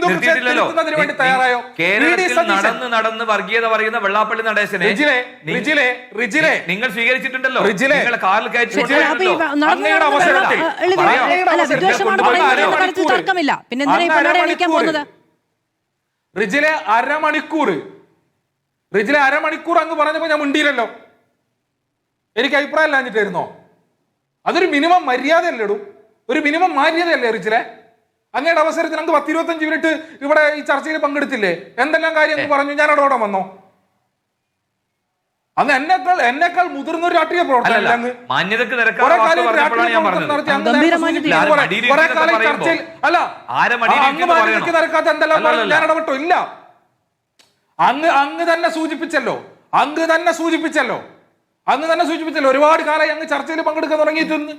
തിരുത്തുന്നതിന് വേണ്ടി തയ്യാറായോ? നടന്ന് വർഗീയത പറയുന്ന വെള്ളാപ്പള്ളി നടേശനെ നിങ്ങൾ സ്വീകരിച്ചിട്ടുണ്ടല്ലോ. കാറിൽ അങ്ങയുടെ തർക്കമില്ല. പിന്നെ റിജിലെ അരമണിക്കൂർ അങ്ങ് പറഞ്ഞപ്പോ ഞാൻ മിണ്ടിയില്ലല്ലോ. എനിക്ക് അഭിപ്രായം ഇല്ലാഞ്ഞിട്ടായിരുന്നോ? അതൊരു മിനിമം മര്യാദയല്ലേടൂ, ഒരു മിനിമം മാന്യതയല്ലേ റിജിലെ? അങ്ങയുടെ അവസരത്തിൽ അങ്ങ് 10-25 മിനിറ്റ് ഇവിടെ ഈ ചർച്ചയിൽ പങ്കെടുത്തില്ലേ? എന്തെല്ലാം കാര്യം പറഞ്ഞു. ഞാൻ അവിടെ വന്നോ? അങ്ങ് എന്നെക്കാൾ മുതിർന്ന ഒരു രാഷ്ട്രീയ പ്രവർത്തനം അങ്ങ് നിരക്കാത്ത എന്തെല്ലാം പറഞ്ഞു ഞാൻ ഇടപെട്ടോ? ഇല്ല. അങ്ങ് തന്നെ സൂചിപ്പിച്ചല്ലോ. ഒരുപാട് കാലമായി അങ്ങ് ചർച്ചയിൽ പങ്കെടുക്കാൻ തുടങ്ങിയിട്ടുണ്ട്.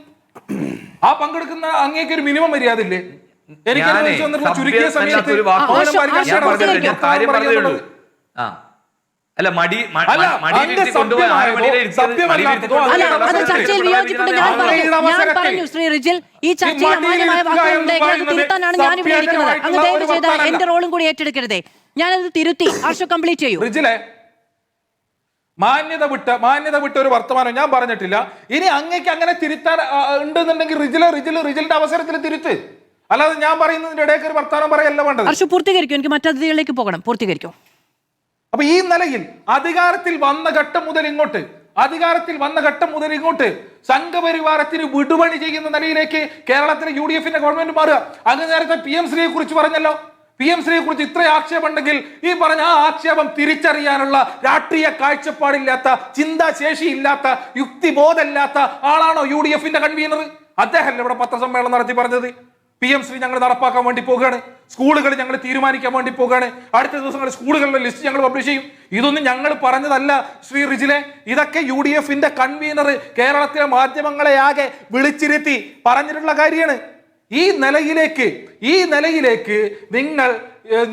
ആ പങ്കെടുക്കുന്ന അങ്ങേക്ക് ഒരു മിനിമം മര്യാദ ഇല്ലേ? എനിക്ക് ചുരുക്കിയ സമയത്ത് എന്റെ റോളും കൂടി ഏറ്റെടുക്കരുതേ. ഞാനത് തിരുത്തി. കംപ്ലീറ്റ് ചെയ്യൂ. മാന്യത വിട്ട ഒരു വർത്തമാനം ഞാൻ പറഞ്ഞിട്ടില്ല. ഇനി അങ്ങേക്ക് അങ്ങനെ തിരുത്താൻ ഉണ്ടെന്നുണ്ടെങ്കിൽ റിജിലിന്റെ അവസരത്തിൽ തിരുത്ത്. അല്ലാതെ ഞാൻ പറയുന്നതിന്റെ ഇടയ്ക്ക് ഒരു വർത്തമാനം പറയല്ല വേണ്ടത്. പൂർത്തീകരിക്കും. എനിക്ക് മറ്റതിഥികളിലേക്ക് പോകണം. പൂർത്തീകരിക്കും. അപ്പൊ ഈ നിലയിൽ അധികാരത്തിൽ വന്ന ഘട്ടം മുതൽ ഇങ്ങോട്ട് സംഘപരിവാരത്തിന് വിടുപണി ചെയ്യുന്ന നിലയിലേക്ക് കേരളത്തിലെ UDF-ന്റെ ഗവൺമെന്റ് മാറുക. അങ്ങ് നേരത്തെ PM ശ്രീയെ കുറിച്ച് പറഞ്ഞല്ലോ. PM ശ്രീയെ കുറിച്ച് ഇത്ര ആക്ഷേപം ഉണ്ടെങ്കിൽ ഈ പറഞ്ഞ ആ ആക്ഷേപം തിരിച്ചറിയാനുള്ള രാഷ്ട്രീയ കാഴ്ചപ്പാടില്ലാത്ത, ചിന്താശേഷിയില്ലാത്ത, യുക്തിബോധമില്ലാത്ത ആളാണോ UDF-ന്റെ കൺവീനർ? അദ്ദേഹമല്ലേ ഇവിടെ പത്രസമ്മേളനം നടത്തി പറഞ്ഞത് PM ശ്രീ ഞങ്ങൾ നടപ്പാക്കാൻ വേണ്ടി പോകുകയാണ്, സ്കൂളുകൾ ഞങ്ങൾ തീരുമാനിക്കാൻ വേണ്ടി പോകുകയാണ്, അടുത്ത ദിവസങ്ങളിൽ സ്കൂളുകളുടെ ലിസ്റ്റ് ഞങ്ങൾ പബ്ലിഷ് ചെയ്യും. ഇതൊന്നും ഞങ്ങൾ പറഞ്ഞതല്ല ശ്രീ റിജിലെ. ഇതൊക്കെ UDF-ന്റെ കൺവീനർ കേരളത്തിലെ മാധ്യമങ്ങളെ ആകെ വിളിച്ചിരുത്തി പറഞ്ഞിട്ടുള്ള കാര്യമാണ്. ഈ നിലയിലേക്ക്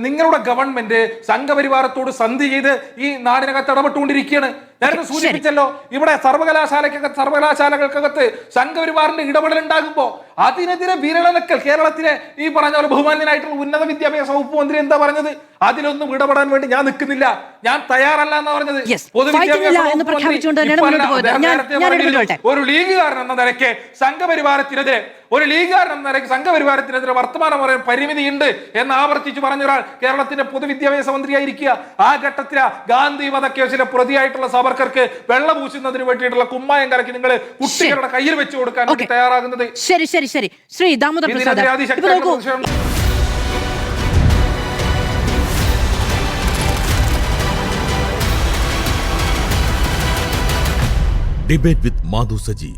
നിങ്ങളുടെ ഗവൺമെന്റ് സംഘപരിവാരത്തോട് സന്ധി ചെയ്ത് ഈ നാടിനകത്ത് ഇടപെട്ടുകൊണ്ടിരിക്കുകയാണ്. നേരത്തെ സൂചിപ്പിച്ചല്ലോ, ഇവിടെ സർവകലാശാലകൾക്കകത്ത് സംഘപരിവാറിന്റെ ഇടപെടൽ ഉണ്ടാകുമ്പോ അതിനെതിരെ വിരളനക്കൽ കേരളത്തിലെ ഈ പറഞ്ഞ പോലെ ബഹുമാന്യനായിട്ടുള്ള ഉന്നത വിദ്യാഭ്യാസ വകുപ്പ് മന്ത്രി എന്താ പറഞ്ഞത്? അതിലൊന്നും ഇടപെടാൻ വേണ്ടി ഞാൻ നിൽക്കുന്നില്ല, ഞാൻ തയ്യാറല്ല എന്നാ പറഞ്ഞത്. ഒരു ലീഗുകാരൻ എന്ന നിലയ്ക്ക് സംഘപരിവാരത്തിനെതിരെ വർത്തമാനം പറയാൻ പരിമിതിയുണ്ട് എന്ന് ആവർത്തിച്ച് പറഞ്ഞ ഒരാൾ കേരളത്തിന്റെ പൊതുവിദ്യാഭ്യാസ മന്ത്രിയായിരിക്കുക. ആ ഘട്ടത്തിൽ ഗാന്ധി വധക്കേസിലെ പ്രതിയായിട്ടുള്ള സവർക്കർക്ക് വെള്ളം പൂശുന്നതിന് വേണ്ടിയിട്ടുള്ള കുമ്മായം കലക്കി നിങ്ങൾ കുട്ടികളുടെ കയ്യിൽ വെച്ച് കൊടുക്കാൻ തയ്യാറാകുന്നത്. ശരി Shri Damodar Prasad, Debate with Madhu Saji.